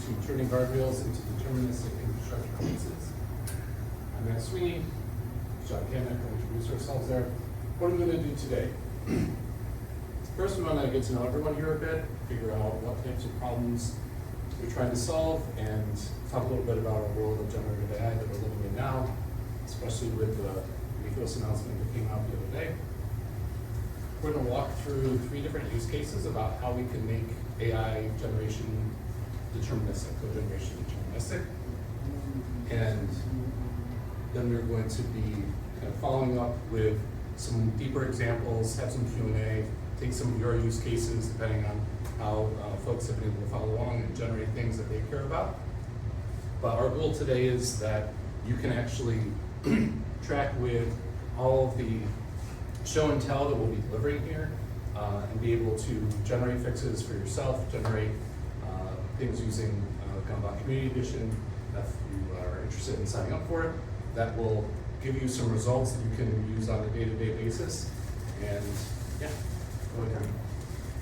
to Turning Guardrails into Deterministic Infrastructure Pieces. I'm Matt Sweeney, John Kamek, we'll introduce ourselves there. What are we going to do today? First, we want to get to know everyone here a bit, figure out what types of problems we're trying to solve, and talk a little bit about our world of generative AI that we're living in now, especially with the Mythos announcement that came out the other day. We're going to walk through 3 different use cases about how we can make AI generation deterministic, code generation deterministic. And then we're going to be kind of following up with some deeper examples, have some Q&A, take some of your use cases depending on how folks have been able to follow along and generate things that they care about. But our goal today is that you can actually track with all of the show and tell that we'll be delivering here and be able to generate fixes for yourself, generate things using Gamba Community Edition if you are interested in signing up for it. That will give you some results that you can use on a day-to-day basis. And yeah, go ahead. Okay.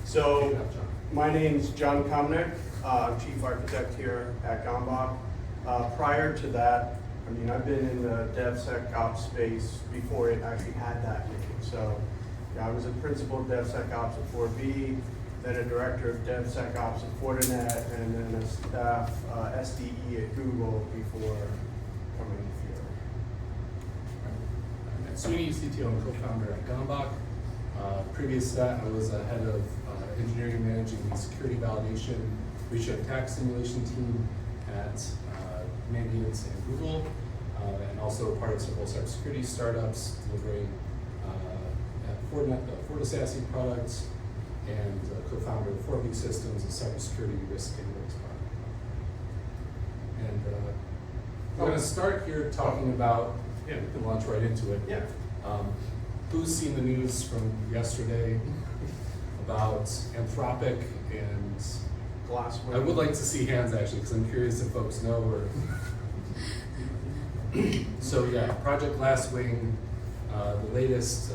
So my name's John Kamnick. I'm Chief Architect here at Gamba. Prior to that, I mean, I've been in the DevSecOps space before it actually had that name. So yeah, I was a principal of DevSecOps at 4B, then a director of DevSecOps at Fortinet, and then a staff SDE at Google before coming here. I'm Matt Sweeney, CTO and co-founder at Gamba. Previous to that, I was head of engineering managing the security validation breach attack simulation team at Mandiant and Google, and also part of several cybersecurity startups delivering at Fortinet, FortiSASE products, and co-founder of 4B Systems, a cybersecurity risk analytics product. And we're going to start here talking about, yeah, we can launch right into it. Yeah. Who's seen the news from yesterday about Anthropic and Glasswing? I would like to see hands actually, because I'm curious if folks know or. So yeah, Project Glasswing, the latest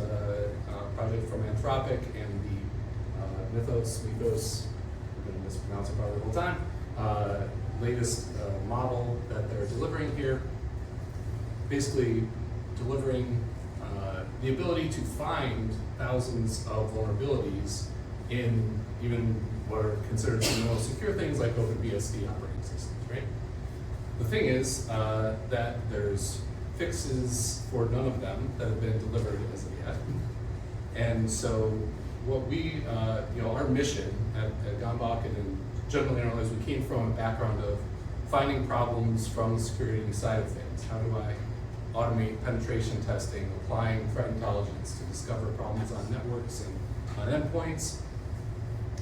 project from Anthropic, and the Mythos, I'm going to mispronounce it probably the whole time, latest model that they're delivering here, basically delivering the ability to find thousands of vulnerabilities in even what are considered some of the most secure things like OpenBSD operating systems, right? The thing is that there's fixes for none of them that have been delivered as of yet. And so what we, our mission at Gambach and in generally in our lives, we came from a background of finding problems from the security side of things. How do I automate penetration testing, applying threat intelligence to discover problems on networks and on endpoints?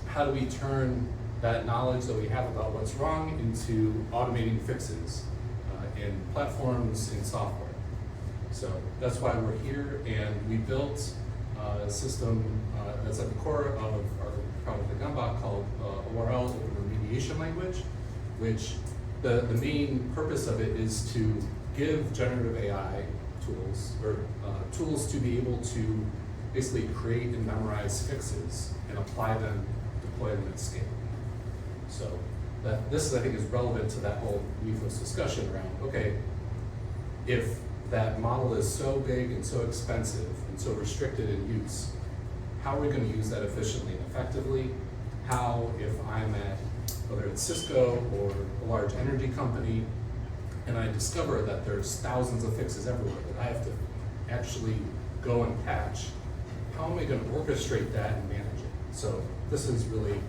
How do we turn that knowledge that we have about what's wrong into automating fixes in platforms, in software? So that's why we're here, and we built a system that's at the core of our product at Gambach called ORL, Open Remediation Language, which the main purpose of it is to give generative AI tools, or tools to be able to basically create and memorize fixes and apply them, deploy them at scale. So this I think is relevant to that whole Mythos discussion around, okay, if that model is so big and so expensive and so restricted in use, how are we going to use that efficiently and effectively? How, if I'm at, whether it's Cisco or a large energy company, and I discover that there's thousands of fixes everywhere that I have to actually go and patch, how am I going to orchestrate that and manage it? So this is really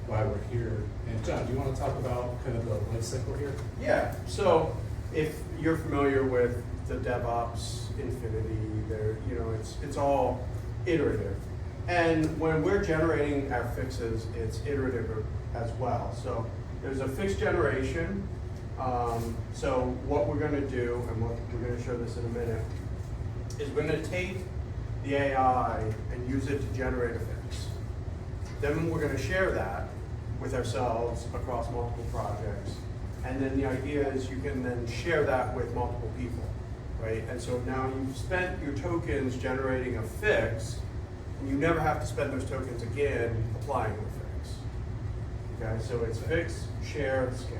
why we're here. And John, do you want to talk about kind of the life cycle here? Yeah, so if you're familiar with the DevOps infinity, there, it's all iterative. And when we're generating our fixes, it's iterative as well. So there's a fix generation. So what we're going to do, and we're going to show this in a minute, is we're going to take the AI and use it to generate a fix. Then we're going to share that with ourselves across multiple projects. And then the idea is you can then share that with multiple people, right? And so now you've spent your tokens generating a fix, and you never have to spend those tokens again applying the fix. Okay, so it's fix, share, scale.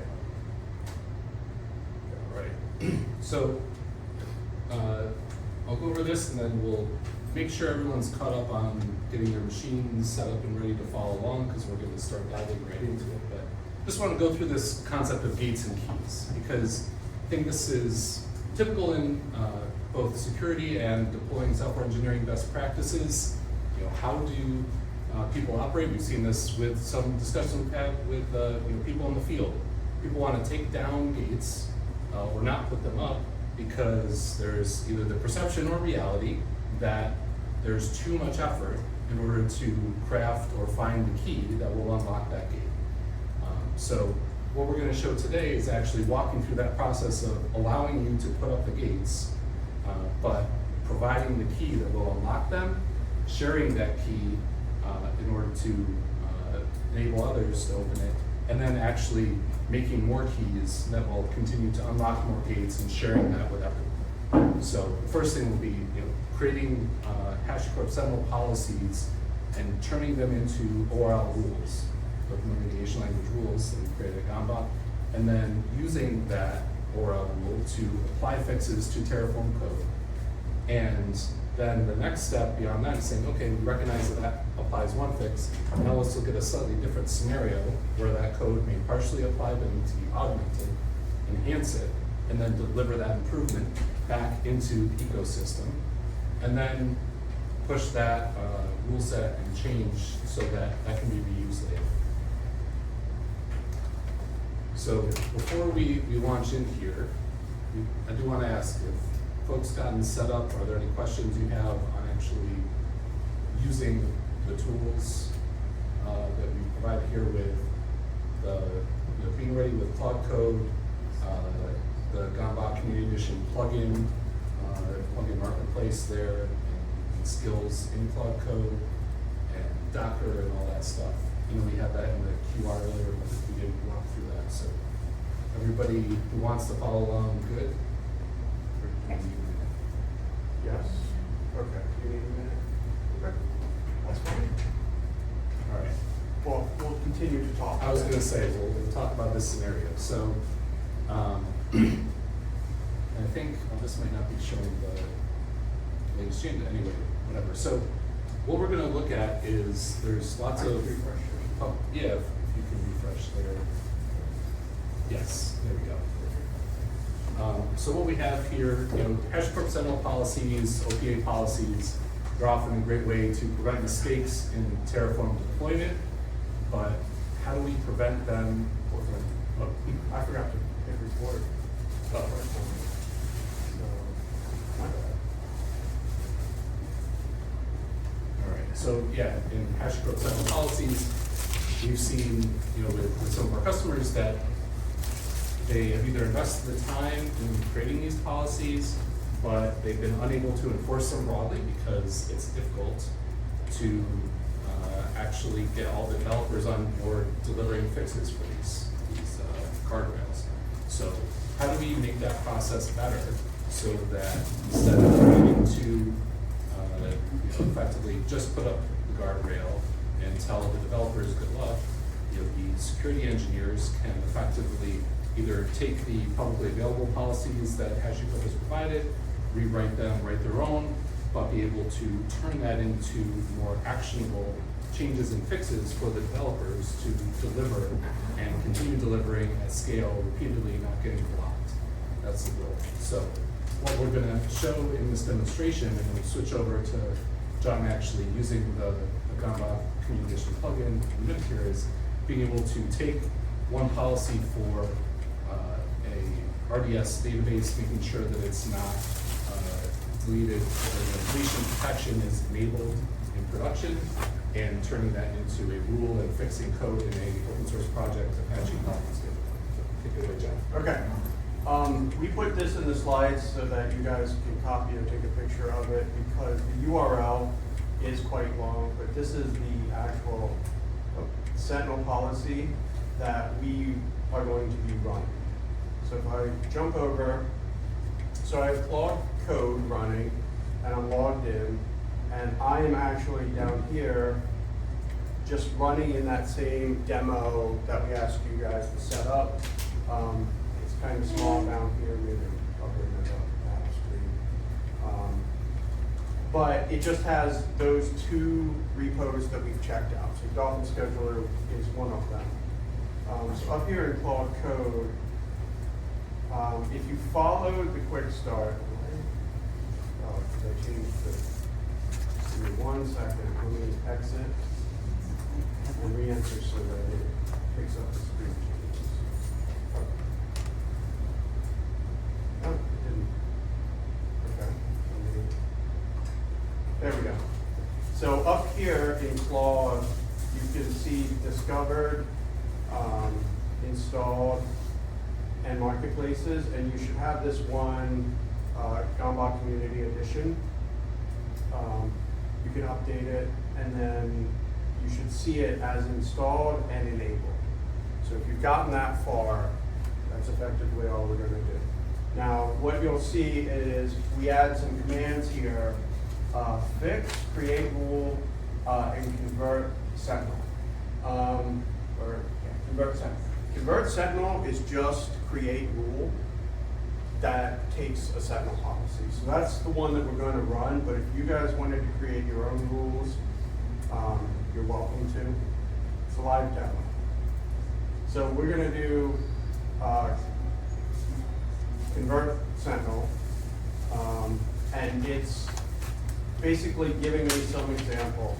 Right. So I'll go over this and then we'll make sure everyone's caught up on getting their machines set up and ready to follow along because we're going to start diving right into it. But just want to go through this concept of gates and keys because I think this is typical in both security and deploying software engineering best practices. You know, how do people operate? We've seen this with some discussions we've had with people in the field. People want to take down gates or not put them up because there's either the perception or reality that there's too much effort in order to craft or find the key that will unlock that gate. So what we're going to show today is actually walking through that process of allowing you to put up the gates, but providing the key that will unlock them, sharing that key in order to enable others to open it, and then actually making more keys that will continue to unlock more gates and sharing that with everyone. So the first thing will be creating HashiCorp Sentinel policies and turning them into ORL rules, Open Remediation Language rules that we created at Gamba, and then using that ORL rule to apply fixes to Terraform code. And then the next step beyond that is saying, okay, we recognize that that applies one fix. Now let's look at a slightly different scenario where that code may partially apply but needs to be augmented, enhance it, and then deliver that improvement back into the ecosystem. And then push that rule set and change so that that can be reused later. So before we launch in here, I do want to ask if folks gotten set up, are there any questions you have on actually using the tools that we provide here with the being ready with Cloud Code, the Gamba Community Edition plugin, plugin marketplace there, and skills in Cloud Code, and Docker and all that stuff. You know, we had that in the QR earlier, but we didn't walk through that. So everybody who wants to follow along, good? Or do you need a minute? Yes. Okay. You need a minute? Okay. That's fine. All right. Well, we'll continue to talk. I was going to say, we'll talk about this scenario. So, I think this might not be showing the latest change anyway, whatever. So, what we're going to look at is there's lots of. Oh, yeah, if you can refresh there. Yes, there we go. So what we have here, HashiCorp Sentinel policies, OPA policies, they're often a great way to prevent mistakes in Terraform deployment, but how do we prevent them? Oh, I forgot to hit record. Oh. So, my bad. All right, so yeah, in HashiCorp Sentinel policies, we've seen, with some of our customers that they have either invested the time in creating these policies, but they've been unable to enforce them broadly because it's difficult to actually get all the developers on board delivering fixes for these guardrails. So how do we make that process better so that instead of needing to effectively just put up the guardrail and tell the developers good luck, the security engineers can effectively either take the publicly available policies that HashiCorp has provided, rewrite them, write their own, but be able to turn that into more actionable changes and fixes for the developers to deliver and continue delivering at scale repeatedly, not getting blocked. That's the goal. So what we're going to show in this demonstration, and we switch over to John actually using the Gamba Community Edition plugin here, is being able to take one policy for a RDS database, making sure that it's not deleted, or deletion protection is enabled in production, and turning that into a rule and fixing code in a open source project Apache Commons. Take it away, John. Okay. We put this in the slides so that you guys can copy or take a picture of it because the URL is quite long, but this is the actual Sentinel policy that we are going to be running. So if I jump over, so I have Cloud Code running and I'm logged in, and I am actually down here just running in that same demo that we asked you guys to set up. It's kind of small down here, maybe I'll bring that up screen. But it just has those two repos that we've checked out. So Dolphin Scheduler is one of them. So up here in Claude Code, if you followed the quick start, oh, did I change the, give me 1 second, let me exit and re-enter so that it picks up the screen changes. Oh, it didn't. Okay. There we go. So up here in Claude, you can see discovered, installed, and marketplaces, and you should have this one, Gamba Community Edition. You can update it, and then you should see it as installed and enabled. So if you've gotten that far, that's effectively all we're gonna do. Now, what you'll see is we add some commands here, fix, create rule, and convert Sentinel. Convert Sentinel. Convert Sentinel is just create rule that takes a Sentinel policy. So that's the one that we're going to run, but if you guys wanted to create your own rules, you're welcome to. It's a live demo. So we're going to do convert Sentinel, and it's basically giving me some example.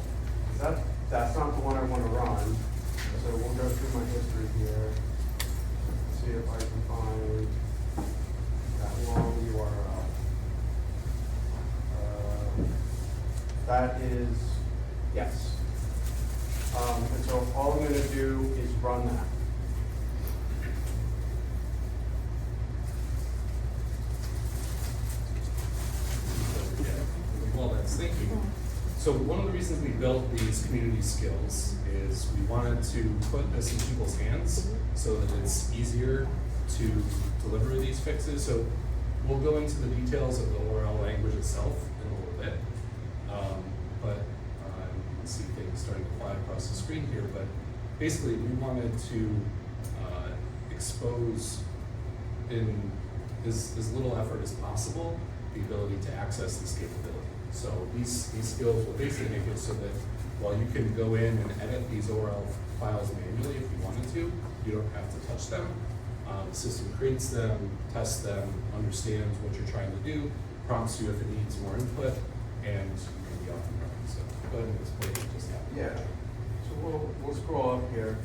That's not the one I want to run. So we'll go through my history here, see if I can find that long URL. That is, yes. And so all I'm going to do is run that. While that's thinking, so one of the reasons we built these community skills is we wanted to put this in people's hands so that it's easier to deliver these fixes. So we'll go into the details of the ORL language itself in a little bit. But you can see things starting to fly across the screen here. But basically, we wanted to expose in as little effort as possible the ability to access this capability. So these skills will basically make it so that while you can go in and edit these ORL files manually if you wanted to, you don't have to touch them. The system creates them, tests them, understands what you're trying to do, prompts you if it needs more input, and you can be off and running. So go ahead and explain what just happened. Yeah. So we'll scroll up here.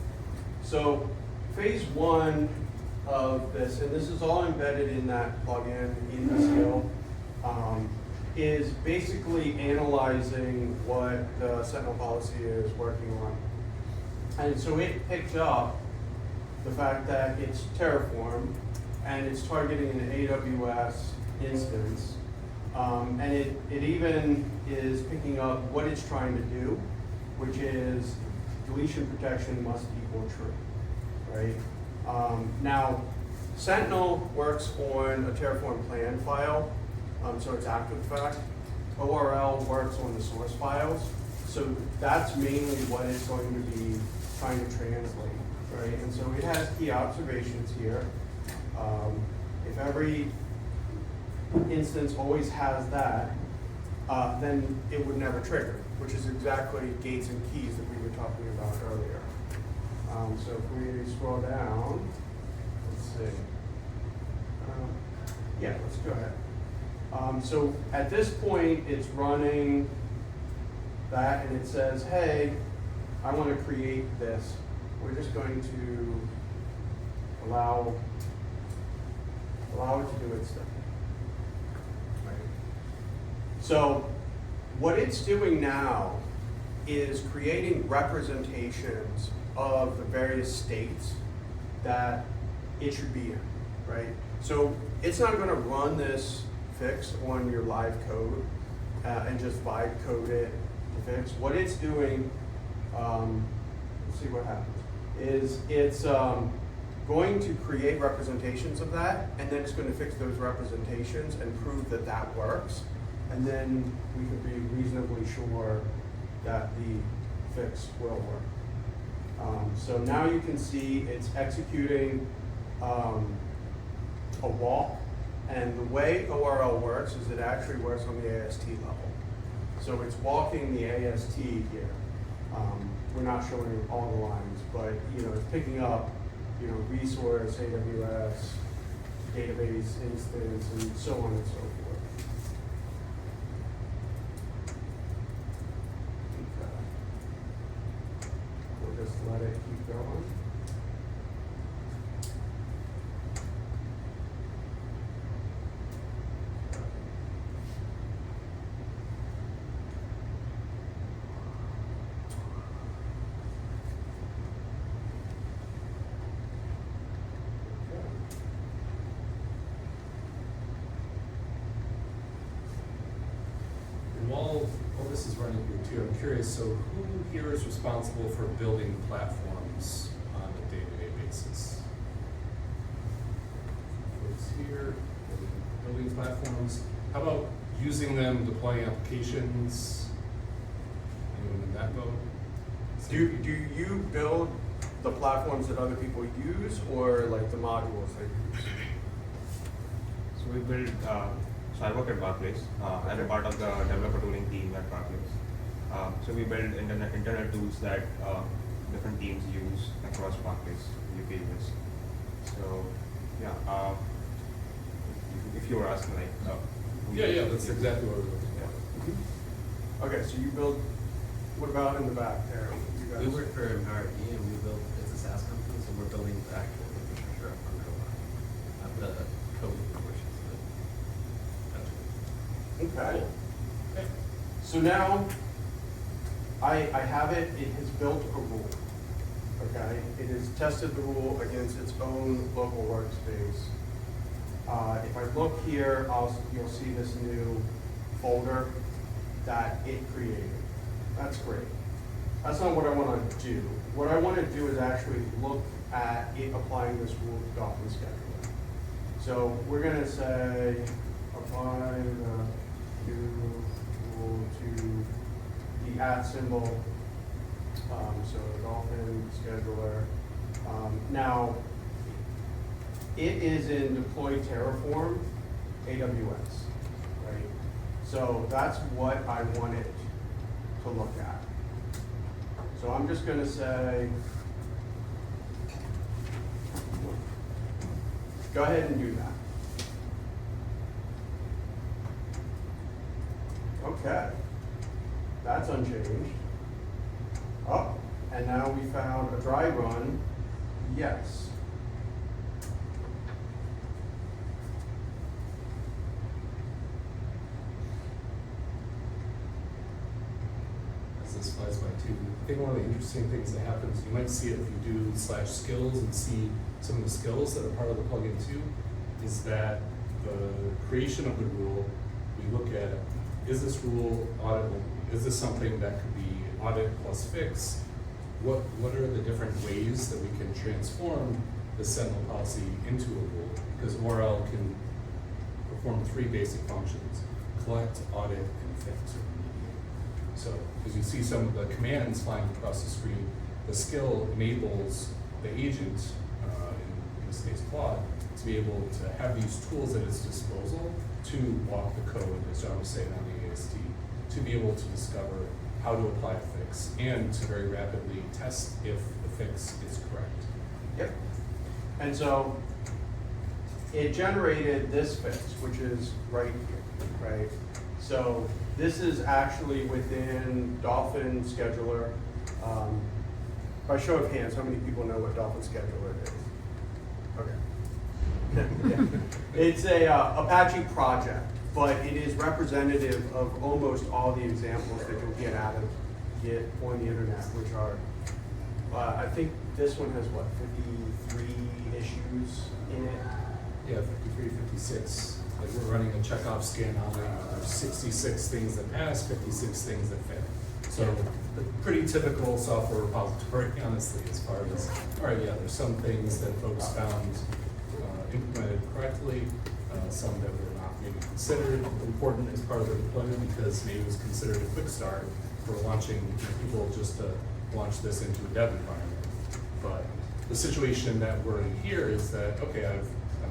So phase 1 of this, and this is all embedded in that plugin in the skill, is basically analyzing what the Sentinel policy is working on. And so it picked up the fact that it's Terraform and it's targeting an AWS instance. And it even is picking up what it's trying to do, which is deletion protection must equal true, right? Now, Sentinel works on a Terraform plan file, so it's after the fact. ORL works on the source files, so that's mainly what it's going to be trying to translate, right? And so it has key observations here. If every instance always has that, then it would never trigger, which is exactly gates and keys that we were talking about earlier. So if we scroll down, let's see. Yeah, let's go ahead. So at this point, it's running that, and it says, hey, I want to create this. We're just going to allow it to do its thing. Right. So what it's doing now is creating representations of the various states that it should be in, right? So it's not going to run this fix on your live code and just vibe code it to fix. What it's doing, let's see what happens, is it's going to create representations of that, and then it's going to fix those representations and prove that that works, and then we can be reasonably sure that the fix will work. So now you can see it's executing a walk. And the way ORL works is it actually works on the AST level. So it's walking the AST here. We're not showing all the lines, but it's picking up resource, AWS, database instance, and so on and so forth. Okay. We'll just let it keep going. While all this is running here too, I'm curious, so who here is responsible for building platforms on a day-to-day basis? Folks here, building platforms. How about using them, deploying applications? Anyone in that boat? Do you build the platforms that other people use, or like the modules they use? So we build, so I work at Barclays. I'm a part of the developer tooling team at Barclays. So we build internal tools that different teams use across Barclays, UK, US. So yeah, if you were asking like, Yeah, that's exactly what we're looking at. Okay, so you build, what about in the back there? You guys? We work for Empower E and we build, it's a SaaS company, so we're building the actual infrastructure up underlying the code portions of it. Okay. Okay. So now, I have it has built a rule, okay? It has tested the rule against its own local workspace. If I look here, you'll see this new folder that it created. That's great. That's not what I want to do. What I want to do is actually look at it applying this rule to Dolphin scheduler. So we're going to say apply the new rule to the @ symbol. So Dolphin scheduler. Now, it is in deploy Terraform AWS, right? So that's what I want it to look at. So I'm just going to say, go ahead and do that. Okay, that's unchanged. Oh, and now we found a dry run, yes. As this flies by too, I think one of the interesting things that happens, you might see it if you do /skills and see some of the skills that are part of the plugin too, is that the creation of the rule, we look at, is this rule auditable? Is this something that could be audit plus fix? What are the different ways that we can transform the Sentinel policy into a rule? Because ORL can perform 3 basic functions: collect, audit, and fix or remediate. So as you see some of the commands flying across the screen, the skill enables the agent, in this case Claude, to be able to have these tools at its disposal to walk the code, as John was saying on the AST, to be able to discover how to apply a fix and to very rapidly test if the fix is correct. Yep. And so it generated this fix, which is right here, right? So this is actually within Dolphin Scheduler. By show of hands, how many people know what Dolphin Scheduler is? Okay. It's a Apache project, but it is representative of almost all the examples that you'll get on the internet, which are, I think this one has what, 53 issues in it? Yeah, 53, 56. Like we're running a checkoff scan on it. There's 66 things that pass, 56 things that fail. So a pretty typical software repository, honestly, as far as, all right, yeah, there's some things that folks found implemented correctly, some that were not maybe considered important as part of the deployment because maybe it was considered a quick start for launching people just to launch this into a dev environment. But the situation that we're in here is that, okay, I've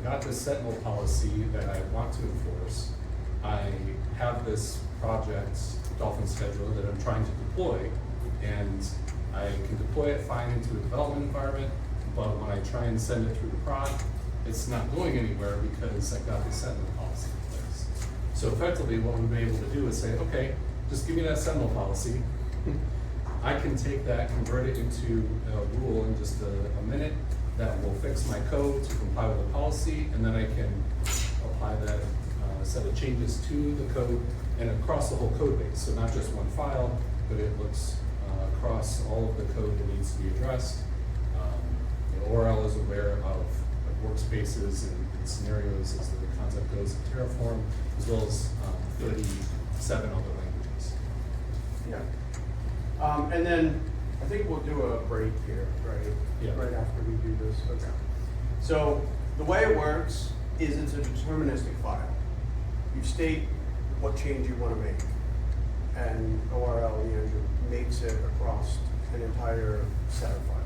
got this Sentinel policy that I want to enforce. I have this project Dolphin scheduler that I'm trying to deploy, and I can deploy it fine into a development environment, but when I try and send it through the prod, it's not going anywhere because I've got this Sentinel policy in place. So effectively, what we've been able to do is say, okay, just give me that Sentinel policy. I can take that, convert it into a rule in just a minute that will fix my code to comply with the policy, and then I can apply that set of changes to the code and across the whole code base. So not just one file, but it looks across all of the code that needs to be addressed. ORL is aware of workspaces and scenarios as the concept goes in Terraform, as well as 37 other languages. Yeah. And then I think we'll do a break here, right? Yeah. Right after we do this. Okay. So the way it works is it's a deterministic file. You state what change you want to make, and ORL, the engine, makes it across an entire set of files.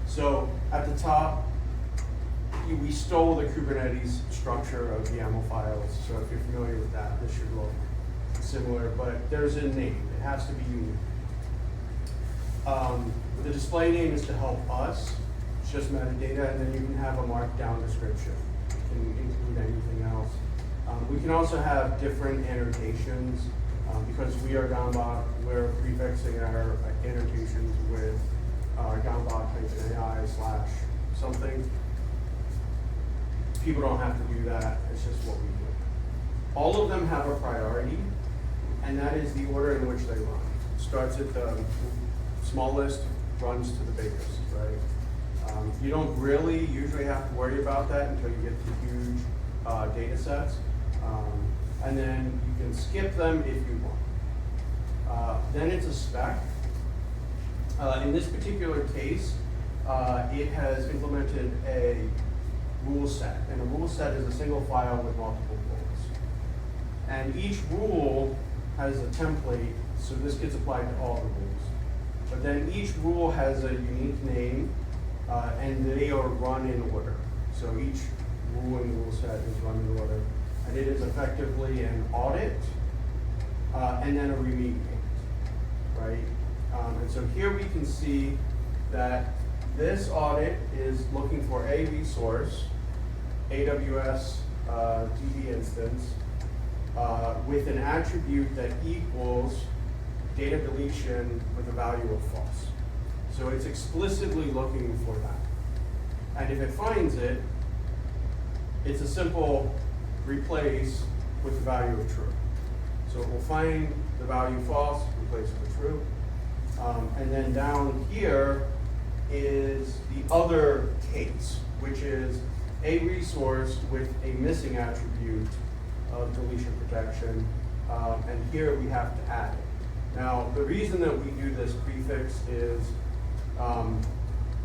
So at the top, we stole the Kubernetes structure of YAML files. So if you're familiar with that, this should look similar, but there's a name. It has to be unique. The display name is to help us. It's just metadata, and then you can have a markdown description. You can include anything else. We can also have different annotations. Because we are Gambach, we're prefixing our annotations with Gambach-AI / something. People don't have to do that. It's just what we do. All of them have a priority, and that is the order in which they run. Starts at the smallest, runs to the biggest, right? You don't really usually have to worry about that until you get to huge data sets. And then you can skip them if you want. Then it's a spec. In this particular case, it has implemented a rule set, and a rule set is a single file with multiple rules. And each rule has a template, so this gets applied to all the rules. But then each rule has a unique name, and they are run in order. So each rule in the rule set is run in order. And it is effectively an audit, and then a remediate, right? And so here we can see that this audit is looking for a resource, AWS DB instance, with an attribute that equals data deletion with a value of false. So it's explicitly looking for that. And if it finds it, it's a simple replace with the value of true. So it will find the value false, replace it with true. And then down here is the other case, which is a resource with a missing attribute of deletion protection. And here we have to add it. Now, the reason that we do this prefix is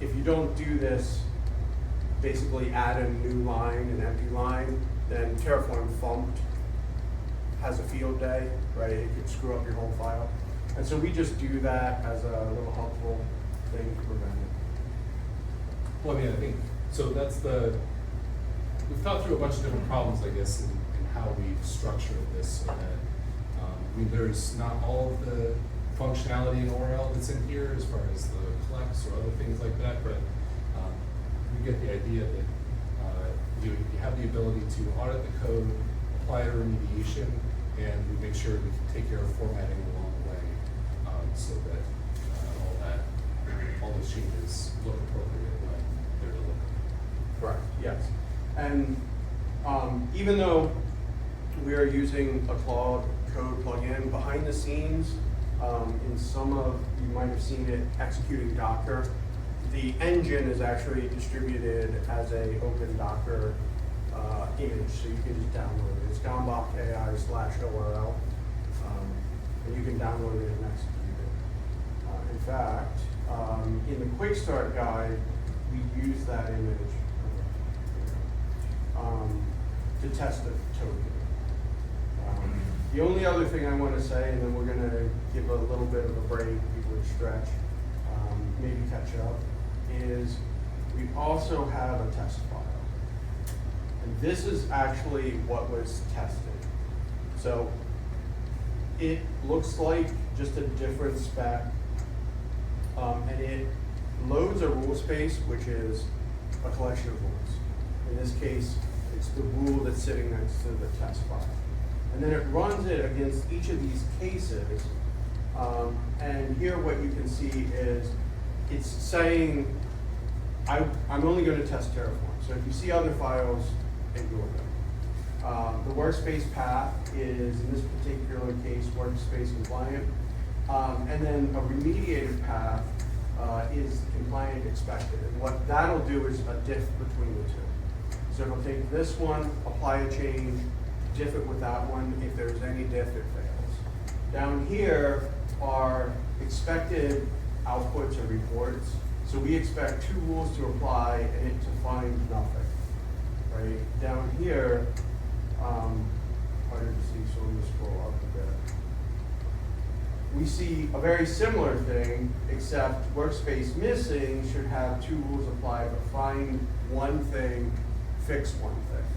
if you don't do this, basically add a new line, an empty line, then Terraform Thumped has a field day, right? It could screw up your whole file. And so we just do that as a little helpful thing to prevent it. Well, I mean, I think, so that's we've thought through a bunch of different problems, I guess, in how we structure this so that, I mean, there's not all of the functionality in ORL that's in here as far as the collects or other things like that, but you get the idea that you have the ability to audit the code, apply a remediation, and we make sure we take care of formatting along the way so that all those changes look appropriate when they're delivered. Correct, yes. And even though we are using a Claude Code plugin, behind the scenes, in some of, you might have seen it executing Docker, the engine is actually distributed as a open Docker image, so you can just download it. It's Gambach-AI /ORL, and you can download it and execute it. In fact, in the Quick Start guide, we use that image to test the token. The only other thing I want to say, and then we're going to give a little bit of a break, people would stretch, maybe catch up, is we also have a test file. this is actually what was tested. So it looks like just a different spec, and it loads a rule space, which is a collection of rules. In this case, it's the rule that's sitting next to the test file. And then it runs it against each of these cases, and here what you can see is it's saying, I'm only going to test Terraform. So if you see other files, ignore them. The workspace path is, in this particular case, workspace compliant. And then a remediated path is compliant expected. And what that'll do is a diff between the two. So it'll take this one, apply a change, diff it with that one. If there's any diff, it fails. Down here are expected outputs or reports. So we expect two rules to apply and it to find nothing, right? Down here, harder to see, so I'm gonna scroll up a bit. We see a very similar thing, except workspace missing should have two rules apply, but find one thing, fix one thing,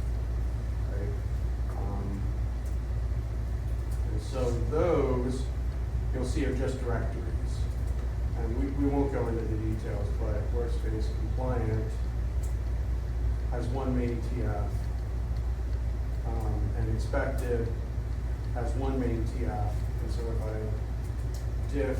right? And so those, you'll see are just directories. And we won't go into the details, but workspace compliant has one main TF, and expected has one main TF. And so if I diff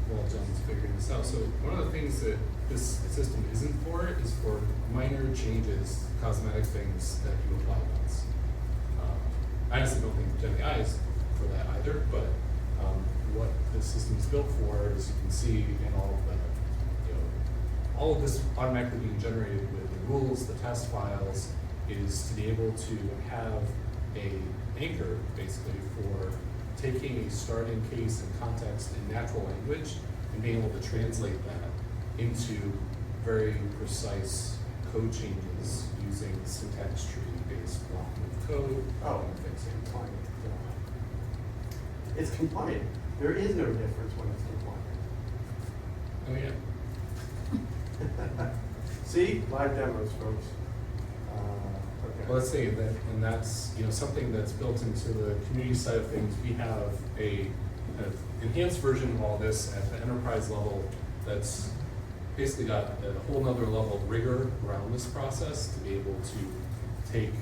while John's figuring this out. So one of the things that this system isn't for is for minor changes, cosmetic things that you apply once. I honestly don't think Gen AI is for that either, but what this system is built for, as you can see in all of the, all of this automatically being generated with the rules, the test files, is to be able to have a anchor basically for taking a starting case and context in natural language and being able to translate that into very precise code changes using syntax tree-based blocking of code. Oh, and fixing. compliant. It's compliant. There is no difference when it's compliant. Oh yeah. See, live demos, folks. Okay. Well, let's say that, and that's something that's built into the community side of things. We have a kind of enhanced version of all this at the enterprise level that's basically got a whole nother level of rigor around this process to be able to take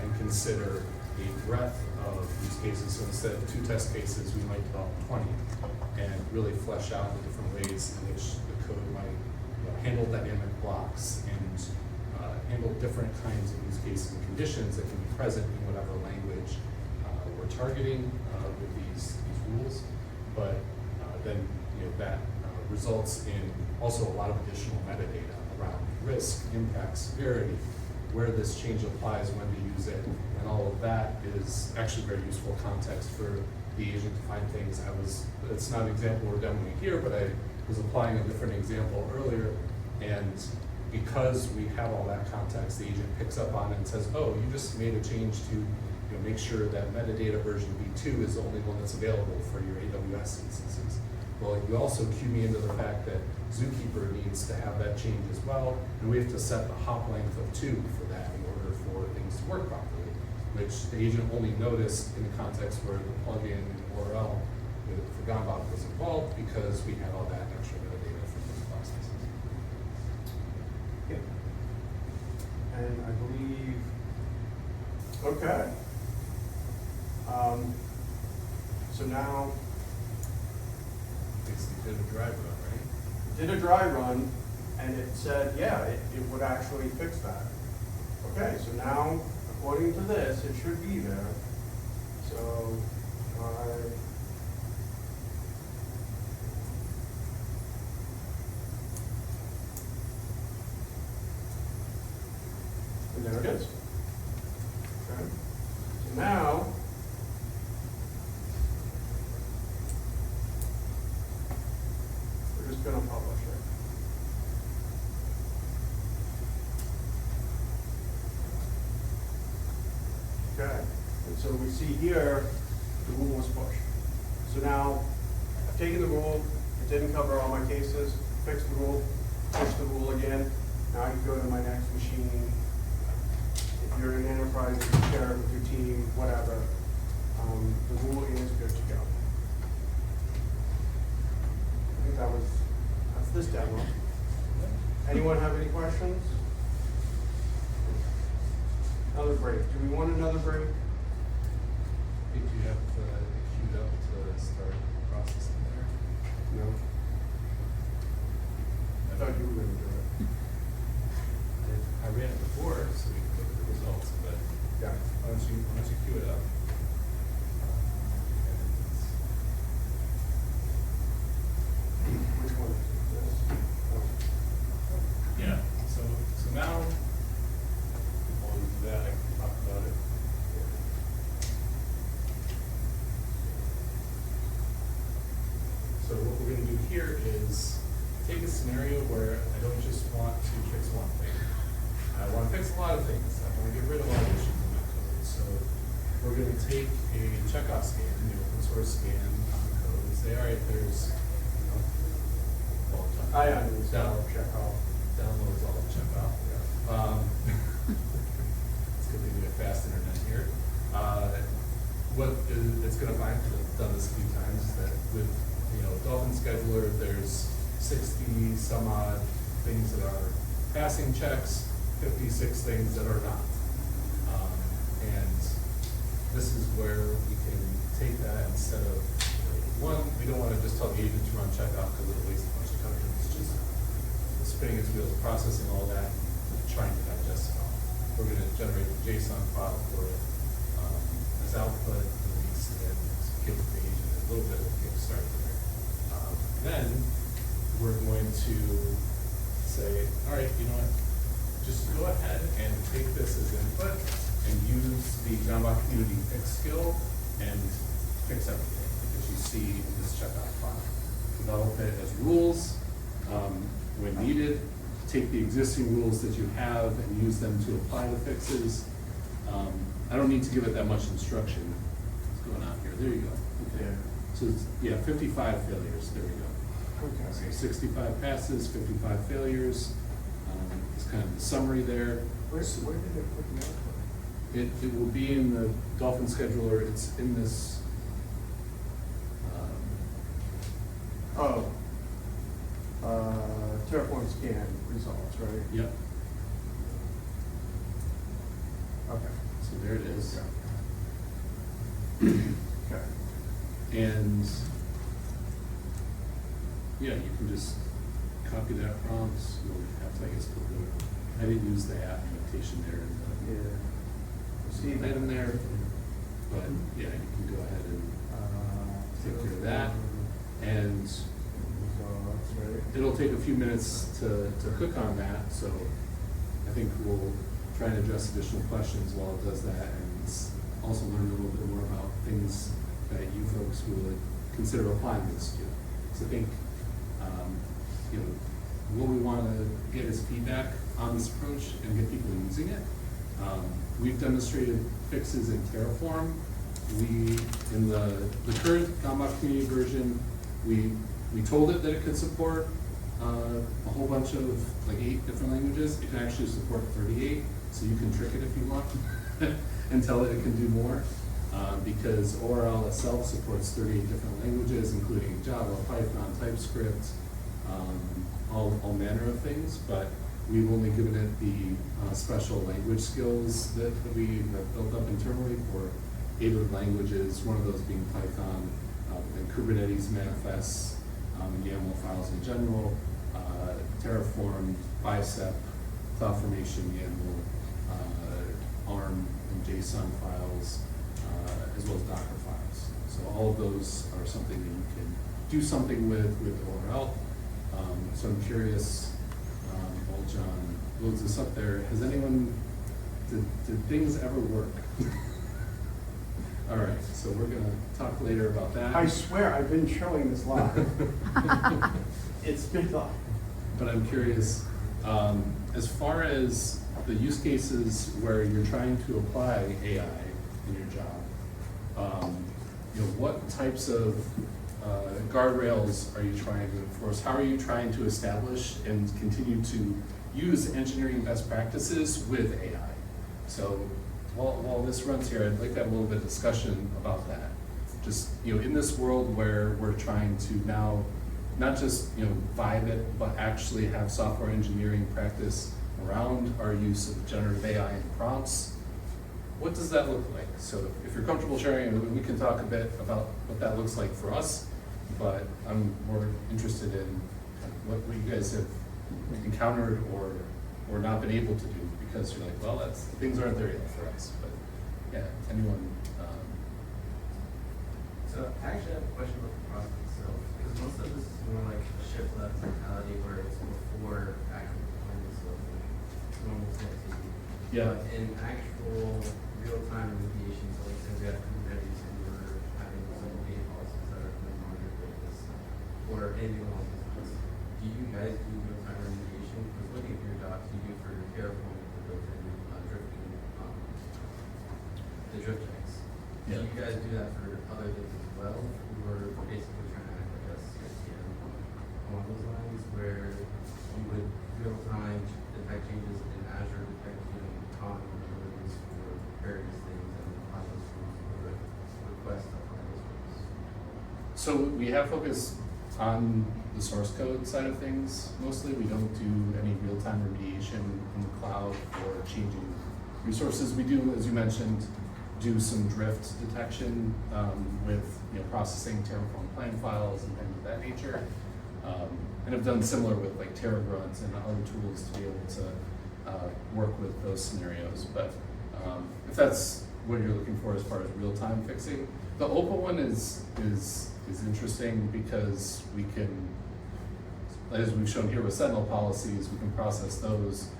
and consider a breadth of use cases. So instead of 2 test cases, we might develop 20 and really flesh out the different ways in which the code might handle dynamic blocks and handle different kinds of use cases and conditions that can be present in whatever language we're targeting with these rules. But then that results in also a lot of additional metadata around risk, impact, severity, where this change applies, when to use it, and all of that is actually very useful context for the agent to find things. It's not an example we're demoing here, but I was applying a different example earlier, and because we have all that context, the agent picks up on it and says, oh, you just made a change to make sure that metadata version v2 is the only one that's available for your AWS instances. Well, you also cue me into the fact that Zookeeper needs to have that change as well, and we have to set the hop length of 2 for that in order for things to work properly, which the agent only noticed in the context where the plugin URL for Gambot was involved because we had all that extra metadata from those processes. Yeah. And I believe, okay. So now, Basically did a dry run, right? did a dry run, and it said, yeah, it would actually fix that. Okay, so now, according to this, it should be there. So, and there it is. Okay. So now, gonna publish it. Okay, and so we see here, the rule was pushed. So now, I've taken the rule, it didn't cover all my cases, fixed the rule, pushed the rule again. Now I can go to my next machine. If you're in an enterprise, you can share it with your team, whatever. The rule is good to go. I think that's this demo. Anyone have any questions? Another break. Do we want another break? Did you have queued up to start processing there? No. I thought you were gonna do it. I ran it before, so we can look at the results, but Yeah. why don't you queue it up? Which one is this? Oh. Yeah, so now, while we do that, I can talk about it. So what we're gonna do here is take a scenario where I don't just want to fix one thing. I wanna fix a lot of things. I wanna get rid of all the issues in my code. So we're gonna take a checkoff scan, the open source scan on the code, and say, all right, there's, I uninstall checkoff. downloads all the checkoff. It's good thing we have fast internet here. What it's gonna find, because I've done this a few times, is that with, Dolphin Scheduler, there's 60 some odd things that are passing checks, 56 things that are not. And this is where we can take that instead of, one, we don't wanna just tell the agent to run checkoff because it'll waste a bunch of code. It's just spinning its wheels, processing all that, trying to digest it all. We're gonna generate the JSON file for it as output, release, and give the agent a little bit of a kickstart there. Then we're going to say, all right, you know what? Just go ahead and take this as input and use the Java community fix skill and fix everything that you see in this checkout file. Develop it as rules. When needed, take the existing rules that you have and use them to apply the fixes. I don't need to give it that much instruction. What's going on here? There you go. Okay. So it's, 55 failures. There we go. Okay. So 65 passes, 55 failures. It's kind of the summary there. Where did it put the output? It will be in the Dolphin scheduler. It's in this. Terraform scan results, right? Yep. Okay. So there it is. Okay. And yeah, you can just copy that prompt. You'll have to, I guess, put the, I didn't use the app notation there in Yeah. See the item there, but yeah, you can go ahead and take care of that. And it'll take a few minutes to cook on that, so I think we'll try and address additional questions while it does that, and also learn a little bit more about things that you folks would consider applying this to. So I think, what we want to get is feedback on this approach and get people using it. We've demonstrated fixes in Terraform. In the current Gambach community version, we told it that it could support a whole bunch of, like 8 different languages. It can actually support 38, so you can trick it if you want and tell it can do more. Because ORL itself supports 38 different languages, including Java, Python, TypeScript, all manner of things, but we've only given it the special language skills that we have built up internally for 8 of the languages, one of those being Python, and Kubernetes manifests, YAML files in general, Terraform, Bicep, CloudFormation, YAML, ARM and JSON files, as well as Docker files. So all of those are something that you can do something with ORL. So I'm curious, while John loads this up there, has anyone, did things ever work? All right, so we're gonna talk later about that. I swear, I've been showing this live. It's been live. But I'm curious, as far as the use cases where you're trying to apply AI in your job, what types of guardrails are you trying to enforce? How are you trying to establish and continue to use engineering best practices with AI? So while this runs here, I'd like to have a little bit of discussion about that. Just, in this world where we're trying to now not just, vibe it, but actually have software engineering practice around our use of generative AI and prompts, what does that look like? So if you're comfortable sharing, we can talk a bit about what that looks like for us, but I'm more interested in what you guys have encountered or not been able to do, because you're like, well, things aren't there yet for us. But yeah, anyone? So I actually have a question about the process itself, because most of this is more like a shift left mentality where it's before actual deployments of normal CI/CD. Yeah. But in actual real-time remediation, so let's say we have Kubernetes and we're having some data policies that are going on with this, or anything along these lines. Do you guys do real-time remediation? Because looking at your docs, you do for Terraform with the built-in drifting, the drift checks. Yeah. Do you guys do that for other things as well? We're basically trying to act like a CSTM along those lines, where you would real time detect changes in Azure, detect common vulnerabilities for various things and apply those rules or request to apply those rules. So we have focused on the source code side of things mostly. We don't do any real-time remediation in the cloud or changing resources. We do, as you mentioned, do some drift detection with processing Terraform plan files and things of that nature. And have done similar with like TerraGrunt and other tools to be able to work with those scenarios. But if that's what you're looking for as far as real-time fixing, the Open one is interesting because we can, as we've shown here with Sentinel policies, we can process those.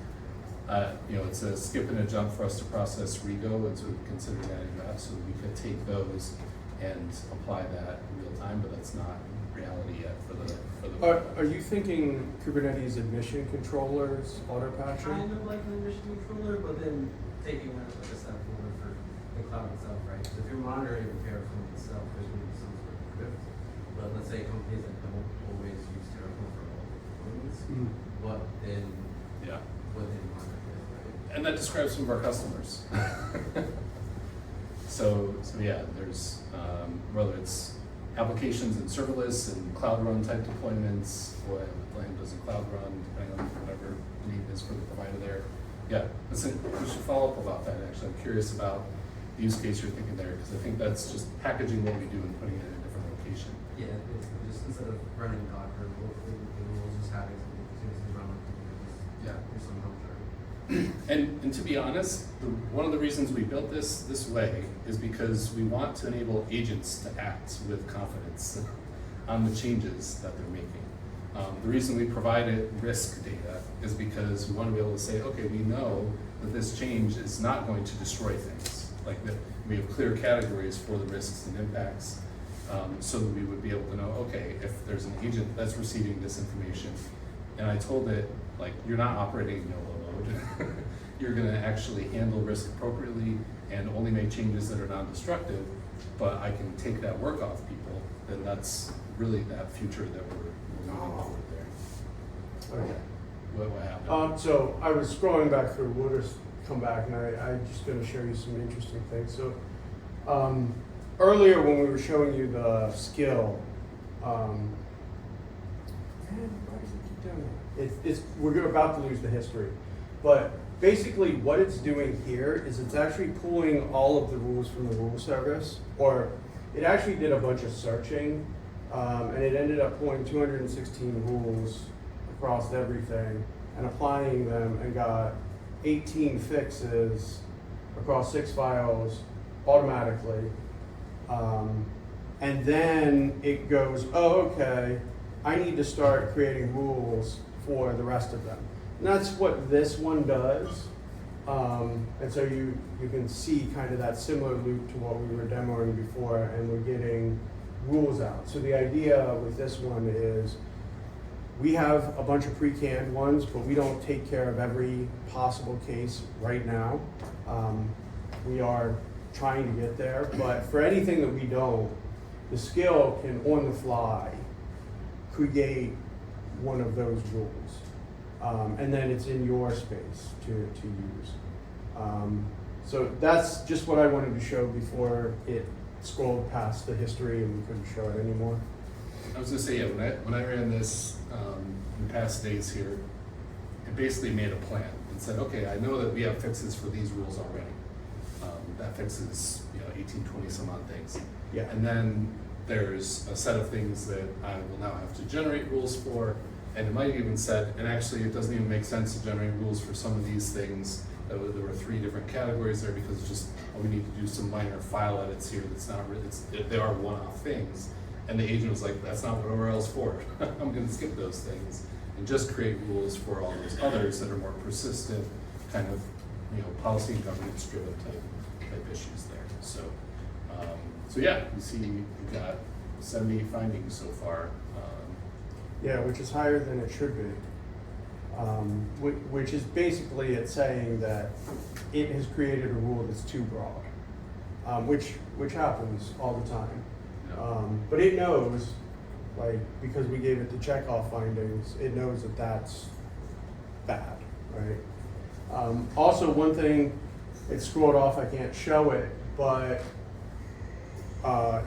It's a skip and a jump for us to process Rego, and so we consider adding that. So we could take those and apply that in real time, but that's not reality yet for the. Are you thinking Kubernetes admission controllers, auto patching? Kind of like an admission controller, but then taking that like a step forward for the cloud itself, right? Because if you're monitoring Terraform itself, there's going to be some sort of drift. But let's say companies that don't always use Terraform for all the deployments, what then monitor it, right? And that describes some of our customers. so yeah, there's whether it's applications and serverless and cloud run type deployments, or Lambdas and cloud run, depending on whatever the need is for the provider there. Yeah, listen, we should follow up about that actually. I'm curious about the use case you're thinking there, because I think that's just packaging what we do and putting it in a different location. Yeah, basically just instead of running Docker, we'll just having something continuously run on Kubernetes. Yeah. There's some help there. And to be honest, one of the reasons we built this way is because we want to enable agents to act with confidence on the changes that they're making. The reason we provided risk data is because we want to be able to say, okay, we know that this change is not going to destroy things. Like that, we have clear categories for the risks and impacts, so that we would be able to know, okay, if there's an agent that's receiving this information, and I told it, like, you're not operating in YOLO mode, you're going to actually handle risk appropriately and only make changes that are non-destructive, but I can take that work off people, then that's really that future that we're moving forward there. Okay. What happened? So I was scrolling back through, we'll just come back, and I'm just going to show you some interesting things. So earlier when we were showing you the skill, man, why does it keep doing it? We're about to lose the history. But basically what it's doing here is it's actually pulling all of the rules from the rule service, or it actually did a bunch of searching, and it ended up pulling 216 rules across everything and applying them, and got 18 fixes across 6 files automatically. And then it goes, oh, okay, I need to start creating rules for the rest of them. And that's what this one does. And so you can see kind of that similar loop to what we were demoing before, and we're getting rules out. So the idea with this one is we have a bunch of pre-canned ones, but we don't take care of every possible case right now. We are trying to get there, but for anything that we don't, the skill can on the fly create one of those rules. And then it's in your space to use. So that's just what I wanted to show before it scrolled past the history and we couldn't show it anymore. I was gonna say, yeah, when I ran this in past days here, it basically made a plan and said, okay, I know that we have fixes for these rules already. That fixes 18, 20 some odd things. Yeah. And then there's a set of things that I will now have to generate rules for, and it might even said, and actually it doesn't even make sense to generate rules for some of these things. There were 3 different categories there because it's just, we need to do some minor file edits here. That's not really, they are one-off things. And the agent was like, that's not what ORL's for. I'm gonna skip those things and just create rules for all those others that are more persistent, kind of, policy and governance driven type issues there. So, so yeah, you see we've got 70 findings so far. Yeah, which is higher than it should be. Which is basically it saying that it has created a rule that's too broad, which happens all the time. But it knows, like, because we gave it the checkoff findings, it knows that that's bad, right? Also, one thing, it scrolled off, I can't show it, but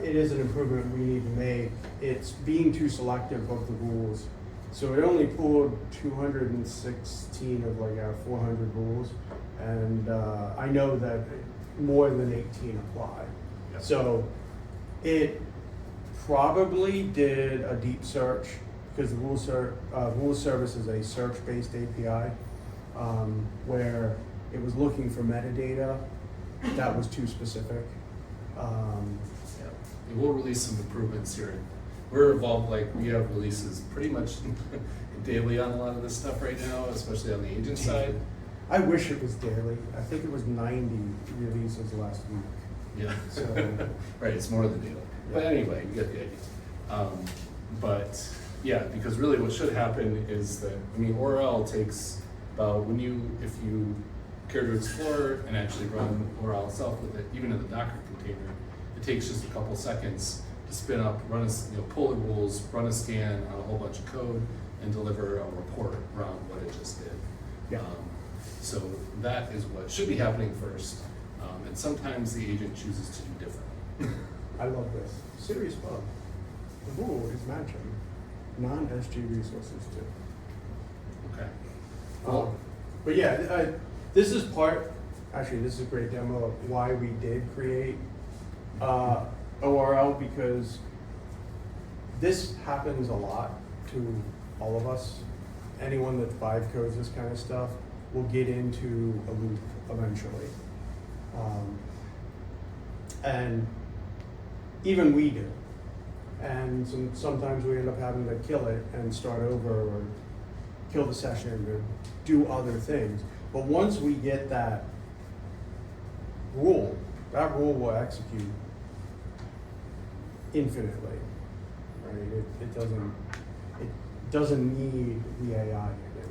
it is an improvement we need to make. It's being too selective of the rules. So it only pulled 216 of like our 400 rules, and I know that more than 18 apply. Yep. So it probably did a deep search because the rule service is a search-based API where it was looking for metadata that was too specific. We'll release some improvements here. We're involved, like we have releases pretty much daily on a lot of this stuff right now, especially on the agent side. I wish it was daily. I think it was 90 releases last week. Yeah. So right, it's more than daily. But anyway, you get the idea. But yeah, because really what should happen is that, ORL takes about, if you care to explore and actually run ORL itself with it, even in the Docker container, it takes just a couple seconds to spin up, pull the rules, run a scan on a whole bunch of code, and deliver a report around what it just did. Yeah. So that is what should be happening first, and sometimes the agent chooses to do different. I love this. Serious bug. The rule is matching non-SG resources too. Okay. But yeah, this is this is a great demo of why we did create ORL, because this happens a lot to all of us. Anyone that vibe codes this kind of stuff will get into a loop eventually. And even we do. And sometimes we end up having to kill it and start over, or kill the session or do other things. But once we get that rule will execute infinitely, right? It doesn't need the AI in it.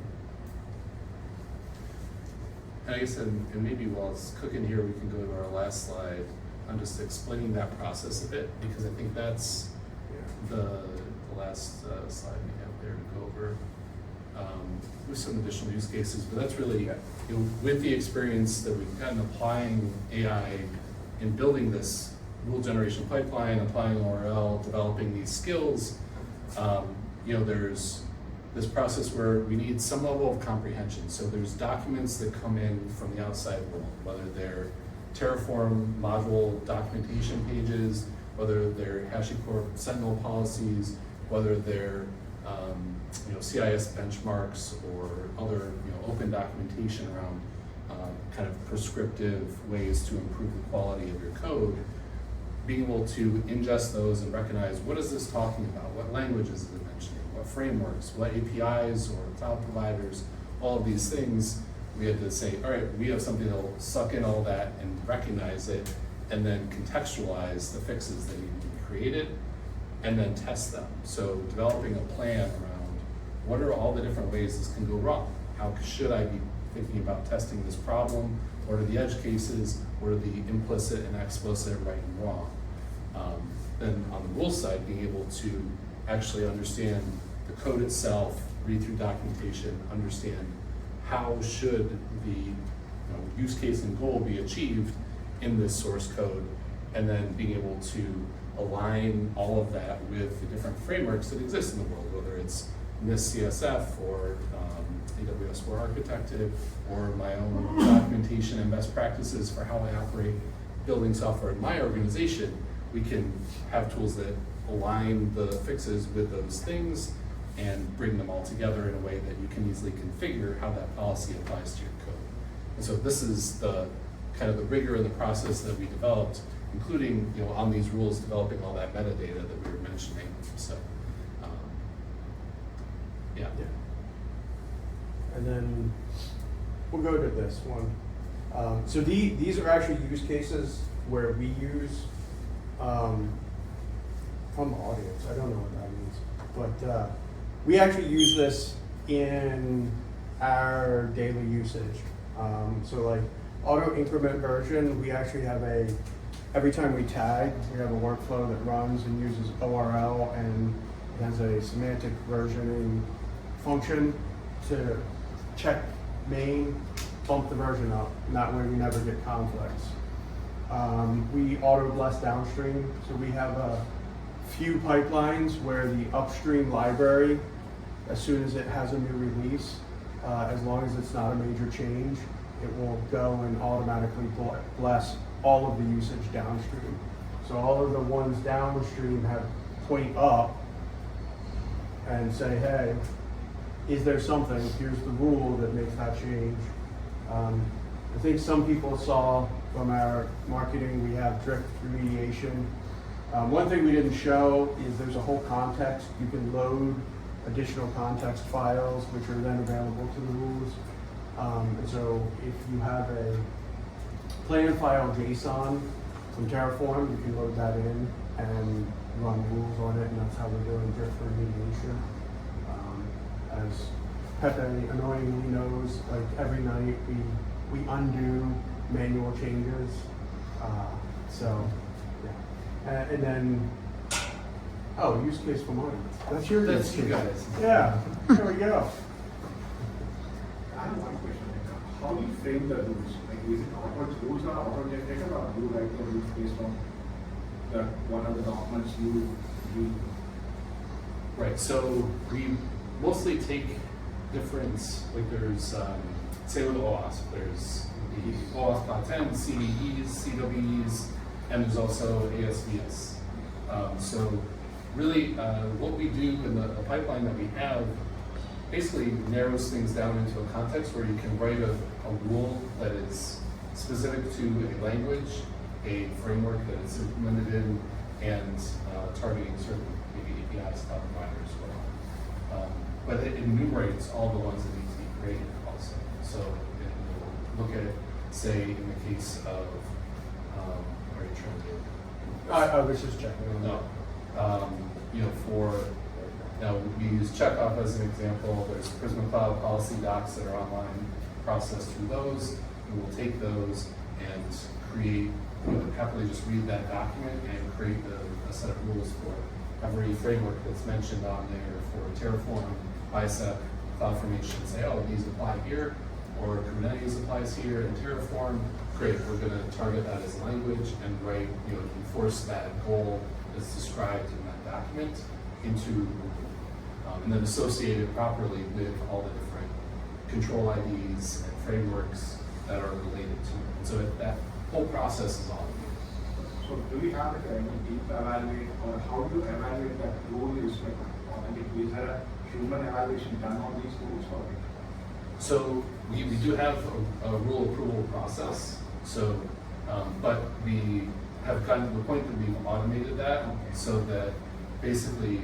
And I guess, and maybe while it's cooking here, we can go to our last slide on just explaining that process a bit, because I think that's the last slide we have there to go over. With some additional use cases, but that's really, with the experience that we've gotten applying AI in building this rule generation pipeline, applying ORL, developing these skills, there's this process where we need some level of comprehension. So there's documents that come in from the outside world, whether they're Terraform module documentation pages, whether they're HashiCorp Sentinel policies, whether they're CIS benchmarks or other open documentation around kind of prescriptive ways to improve the quality of your code. Being able to ingest those and recognize, what is this talking about? What languages is it mentioning? What frameworks? What APIs or cloud providers? All of these things we had to say, all right, we have something that'll suck in all that and recognize it, and then contextualize the fixes that need to be created, and then test them. So developing a plan around what are all the different ways this can go wrong? How should I be thinking about testing this problem? What are the edge cases? What are the implicit and explicit right and wrong? Then on the rule side, being able to actually understand the code itself, read through documentation, understand how should the use case and goal be achieved in this source code, and then being able to align all of that with the different frameworks that exist in the world, whether it's NIST CSF or AWS Core Architected, or my own documentation and best practices for how I operate building software in my organization. We can have tools that align the fixes with those things and bring them all together in a way that you can easily configure how that policy applies to your code. And so this is the kind of the rigor of the process that we developed, including on these rules, developing all that metadata that we were mentioning. So yeah. And then we'll go to this one. So these are actually use cases where we use from the audience. I don't know what that means, but we actually use this in our daily usage. So like auto increment version, we actually have every time we tag, we have a workflow that runs and uses ORL, and it has a semantic versioning function to check main, bump the version up, and that way we never get conflicts. We auto bless downstream, so we have a few pipelines where the upstream library, as soon as it has a new release, as long as it's not a major change, it will go and automatically bless all of the usage downstream. So all of the ones downstream have point up and say, hey, is there something, here's the rule that makes that change. I think some people saw from our marketing, we have drift remediation. One thing we didn't show is there's a whole context. You can load additional context files, which are then available to the rules. And so if you have a plan file JSON from Terraform, you can load that in and run rules on it, and that's how we're doing drift remediation. As Pepe annoyingly knows, like every night we undo manual changes. So, yeah. And then, use case for money. That's your use case. Guys. Yeah, there we go. I have one question. How do you frame the rules? Like, is it rules are auto-generated, or do you write the rules based on what are the documents you use? Right, so we mostly take different, like there's, say with OWASP, there's the OWASP content, CVEs, CWEs, and there's also ASVS. So really what we do in the pipeline that we have basically narrows things down into a context where you can write a rule that is specific to a language, a framework that it's implemented in, and targeting certain maybe APIs, cloud providers, whatnot. But it enumerates all the ones that need to be created also. So it will look at it, say in the case of, are you trying to? I was just checking on that. Now we use Checkoff as an example. There's Prisma Cloud policy docs that are online, processed through those. We will take those and create, happily just read that document and create a set of rules for every framework that's mentioned on there for Terraform, Bicep, CloudFormation. Say, oh, these apply here, or Kubernetes applies here in Terraform. Great, we're going to target that as language and write, enforce that goal that's described in that document into and then associate it properly with all the different control IDs and frameworks that are related to it. And so that whole process is automated. So do we have any team to evaluate, or how do you evaluate that rule is like authentic? Is there a human evaluation done on these rules? Or? So we do have a rule approval process. So, but we have gotten to the point that we've automated that so that basically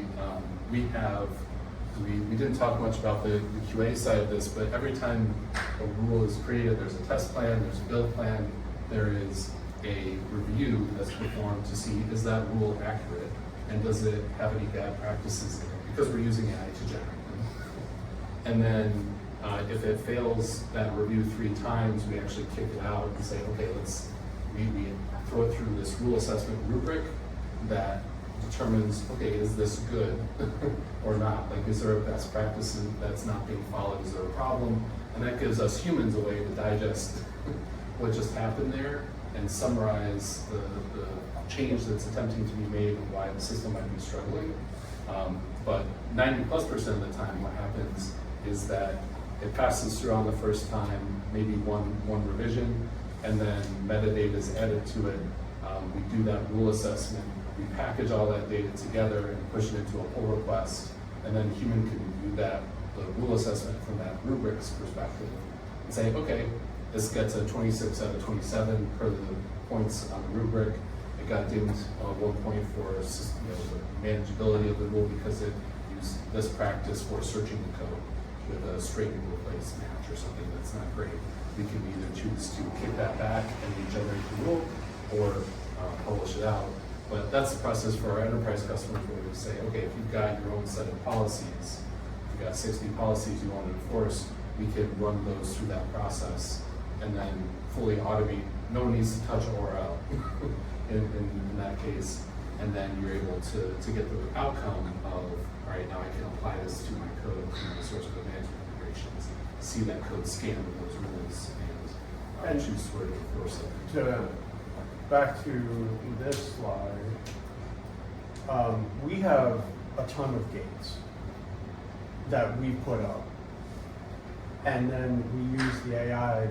we didn't talk much about the QA side of this, but every time a rule is created, there's a test plan, there's a build plan, there is a review that's performed to see is that rule accurate and does it have any bad practices in it, because we're using AI to generate them. And then if it fails that review 3 times, we actually kick it out and say, okay, we throw it through this rule assessment rubric that determines, okay, is this good or not? Like, is there a best practice that's not being followed? Is there a problem? And that gives us humans a way to digest what just happened there and summarize the change that's attempting to be made and why the system might be struggling. But 90+% of the time, what happens is that it passes through on the first time, maybe one revision, and then metadata is added to it. We do that rule assessment, we package all that data together and push it into a pull request, and then human can view that, the rule assessment from that rubric's perspective, and say, okay, this gets a 26 out of 27 per the points on the rubric. It got dimmed 1 point for the manageability of the rule because it used this practice for searching the code with a straight and replace match or something that's not great. We can either choose to kick that back and regenerate the rule or publish it out. But that's the process for our enterprise customers where we say, okay, if you've got your own set of policies, if you've got 60 policies you want to enforce, we can run those through that process and then fully automate. No one needs to touch ORL in that case. And then you're able to get the outcome of, all right, now I can apply this to my code, to my source code management integrations, see that code scan with those rules, and choose where to enforce it. Back to this slide, we have a ton of gates that we put up. And then we use the AI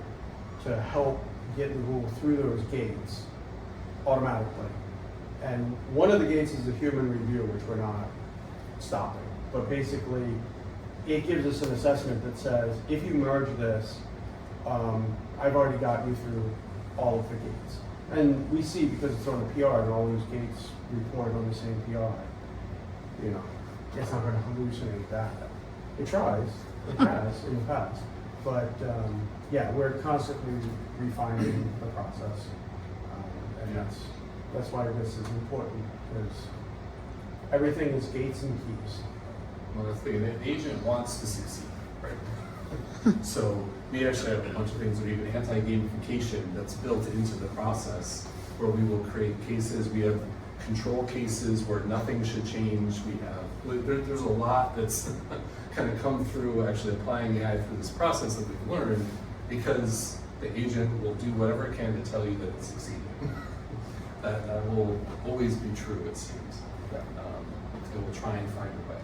to help get the rule through those gates automatically. And one of the gates is the human review, which we're not stopping. But basically, it gives us an assessment that says, if you merge this, I've already gotten you through all of the gates. And we see, because it's on the PR, and all those gates report on the same PR, it's not going to hallucinate that. It tries, it has in the past. But yeah, we're constantly refining the process. And that's why this is important, because everything is gates and keys. Well, that's the thing, the agent wants to succeed, right? So we actually have a bunch of things, even anti-gamification that's built into the process, where we will create cases. We have control cases where nothing should change. We have, there's a lot that's kind of come through actually applying AI through this process that we've learned, because the agent will do whatever it can to tell you that it's succeeding. That will always be true, it seems. It will try and find a way.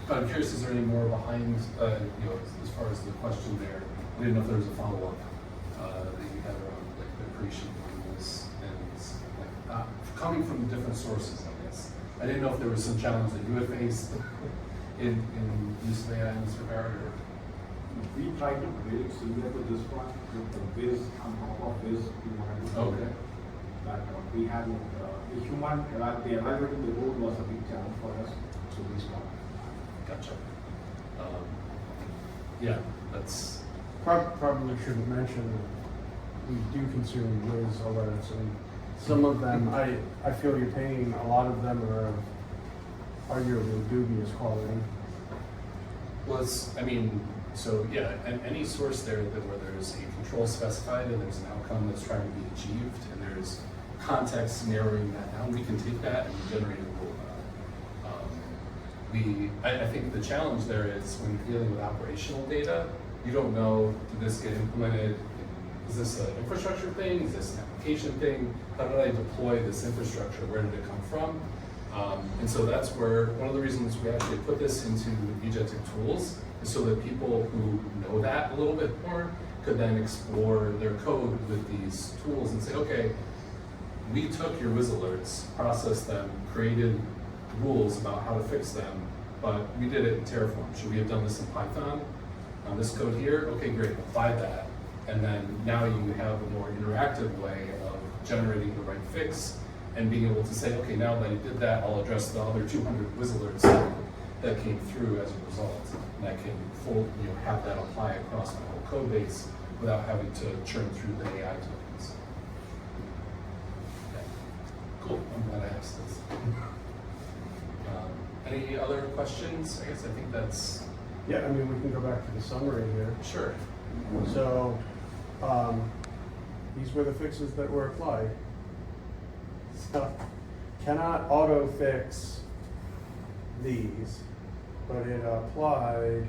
But I'm curious, is there any more behind, as far as the question there? I didn't know if there was a follow-up that you had around like the creation rules and like coming from different sources, I guess. I didn't know if there was some challenge that you had faced in use of AI in this regard, or? We try to build similar to this one with the Wiz on top of Wiz. We wanted to Okay. That we had the human, the evaluating the role was a big challenge for us, so we stopped. Gotcha. Yeah, that's. Probably should mention that we do consume Wiz alerts, and some of them, I feel you're paying, a lot of them are of arguably dubious quality. Well, so yeah, and any source there where there's a control specified and there's an outcome that's trying to be achieved, and there's context narrowing that down, we can take that and generate a rule about it. I think the challenge there is when you're dealing with operational data, you don't know, did this get implemented? Is this an infrastructure thing? Is this an application thing? How did I deploy this infrastructure? Where did it come from? And so that's where, one of the reasons we actually put this into agentic tools is so that people who know that a little bit more could then explore their code with these tools and say, okay, we took your Wiz alerts, processed them, created rules about how to fix them, but we did it in Terraform. Should we have done this in Python? On this code here? Okay, great, apply that. And then now you have a more interactive way of generating the right fix and being able to say, okay, now that I did that, I'll address the other 200 Wiz alerts that came through as a result. And I can have that apply across my whole code base without having to churn through the AI tokens. Okay. Cool, I'm glad I asked this. Any other questions? I think that's... Yeah, I mean, we can go back to the summary here. Sure. So, these were the fixes that were applied. So, cannot auto fix these, but it applied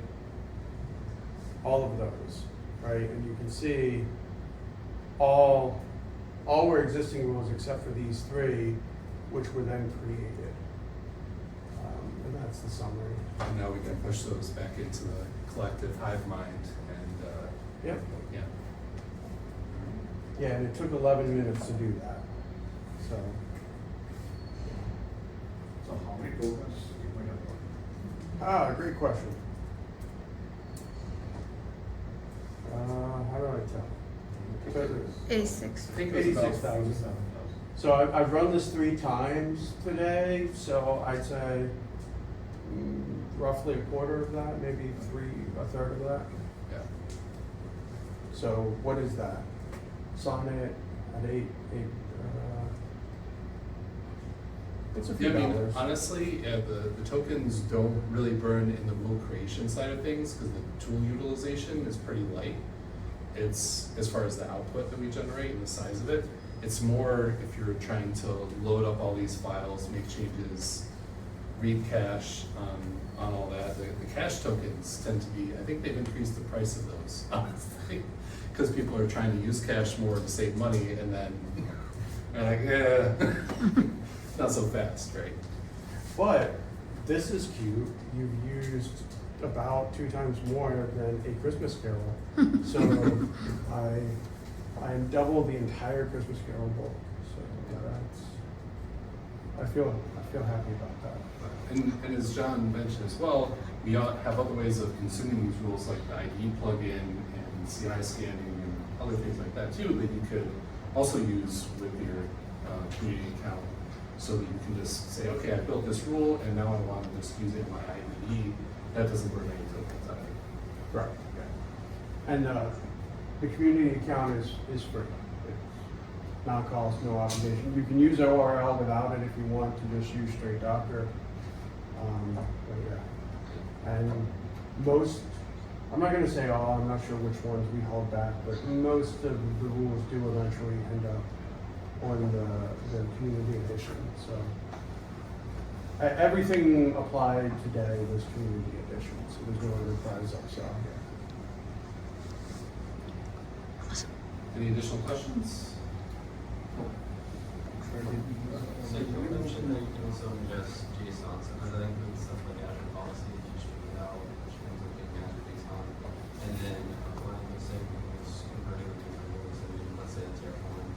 all of those, right? And you can see all were existing rules except for these three, which were then created. And that's the summary. And now we can push those back into the collective hive mind and Yep. yeah. Yeah, and it took 11 minutes to do that. So, So how many tokens you might have got? great question. How do I tell? Because it's 86. I think it was about 86,000. So I've run this 3 times today, so I'd say roughly a quarter of that, maybe a third of that. Yeah. So what is that? Sonnet at 8, it's a few Yeah, I mean, dollars. honestly, the tokens don't really burn in the rule creation side of things because the tool utilization is pretty light. It's, as far as the output that we generate and the size of it, it's more if you're trying to load up all these files, make changes, read cache, on all that. The cache tokens tend to be, I think they've increased the price of those, honestly, because people are trying to use cache more to save money, and then they're like, yeah, not so fast, right? But this is cute. You've used about 2 times more than a Christmas Carol. So I double the entire Christmas Carol book. So that's, I feel happy about that. And as John mentioned as well, we have other ways of consuming these rules like the IDE plugin and CI scanning and other things like that too that you could also use with your community account, so that you can just say, okay, I built this rule and now I want to just use it in my IDE. That doesn't burn any tokens out of it. Right. And the community account is free. It's non-cost, no obligation. You can use ORL without it if you want to just use straight Docker. But yeah. And most, I'm not going to say all, I'm not sure which ones we hold back, but most of the rules do eventually end up on the community edition. So everything applied today was community edition, so there's no enterprise upsell here. Any additional questions? So you mentioned that you can also ingest JSON, so does that include stuff like Azure policy, HTML out, which ends up being Azure JSON, and then applying the same rules, converting them to rules, and then let's say a Terraform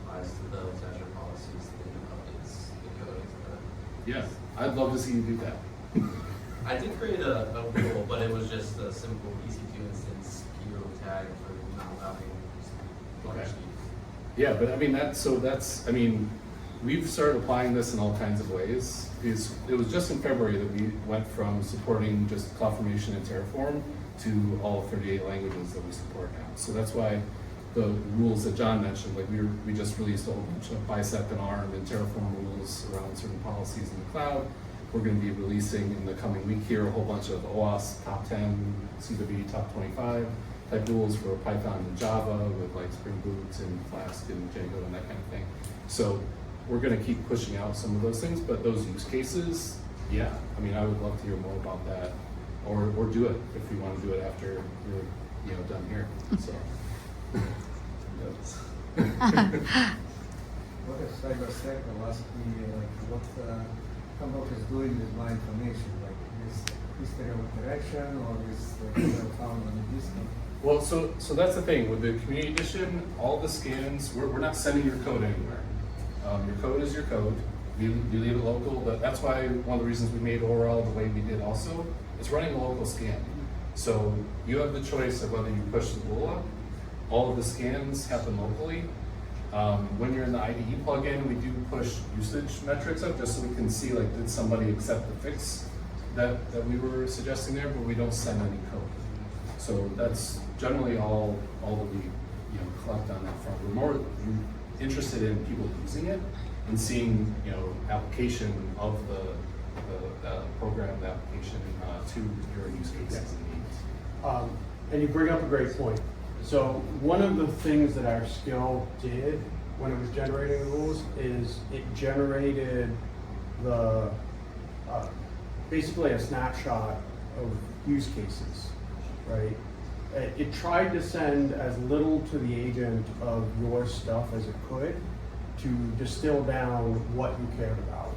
applies to those Azure policies, then it updates the code into the. Yeah, I'd love to see you do that. I did create a rule, but it was just a simple EC2 instance hero tag for not allowing large Okay. Yeah, but I mean, we've started applying this in all kinds of ways. It was just in February that we went from supporting just CloudFormation and Terraform to all 38 languages that we support now. So that's why the rules that John mentioned, like we just released a whole bunch of bicep and ARM and Terraform rules around certain policies in the cloud. We're going to be releasing in the coming week here a whole bunch of OWASP top 10, CWE top 25 type rules for Python and Java with like Spring Boot and Flask and Django and that kind of thing. So we're going to keep pushing out some of those things, but those use cases, yeah. I mean, I would love to hear more about that, or do it if you want to do it after you're done here. So. What if CyberSec will ask me what Combot is doing with my information, like this history of interaction or this found on the disk? Well, so that's the thing with the community edition. All the scans, we're not sending your code anywhere. Your code is your code. You leave it local. That's why one of the reasons we made ORL the way we did also, it's running a local scan. So you have the choice of whether you push the rule up. All of the scans happen locally. When you're in the IDE plugin, we do push usage metrics up just so we can see, like, did somebody accept the fix that we were suggesting there, but we don't send any code. So that's generally all that we collect on that front. We're more interested in people using it and seeing application of the program, the application to your use cases and needs. And you bring up a great point. So one of the things that our skill did when it was generating the rules is it generated the basically a snapshot of use cases, right? It tried to send as little to the agent of your stuff as it could to distill down what you cared about.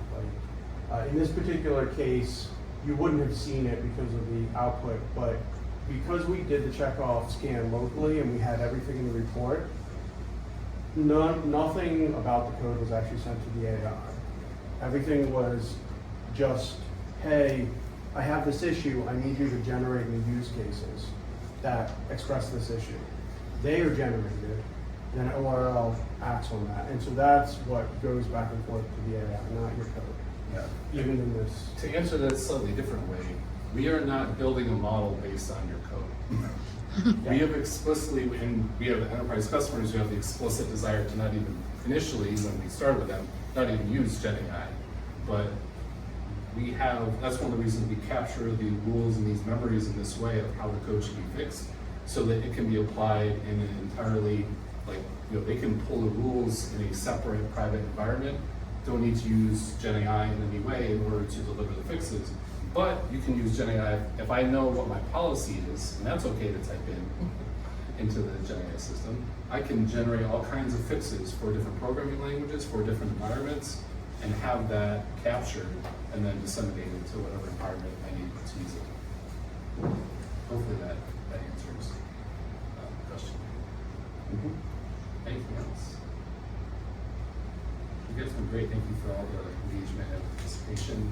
Like in this particular case, you wouldn't have seen it because of the output, but because we did the checkoff scan locally and we had everything in the report, nothing about the code was actually sent to the AI. Everything was just, hey, I have this issue, I need you to generate new use cases that express this issue. They are generated, then ORL acts on that. And so that's what goes back and forth to the AI, not your code. Yeah. Even in this. To answer that slightly different way, we are not building a model based on your code. We have explicitly, and we have enterprise customers who have the explicit desire to not even initially, when we started with them, not even use GenAI. But we have, that's one of the reasons we capture the rules and these memories in this way of how the code should be fixed, so that it can be applied in an entirely, they can pull the rules in a separate private environment. Don't need to use GenAI in any way in order to deliver the fixes. But you can use GenAI if I know what my policy is, and that's okay to type into the GenAI system. I can generate all kinds of fixes for different programming languages, for different environments, and have that captured and then disseminated to whatever environment I need to use it. Hopefully that answers the question. Anything else? You guys have been great. Thank you for all the engagement and participation.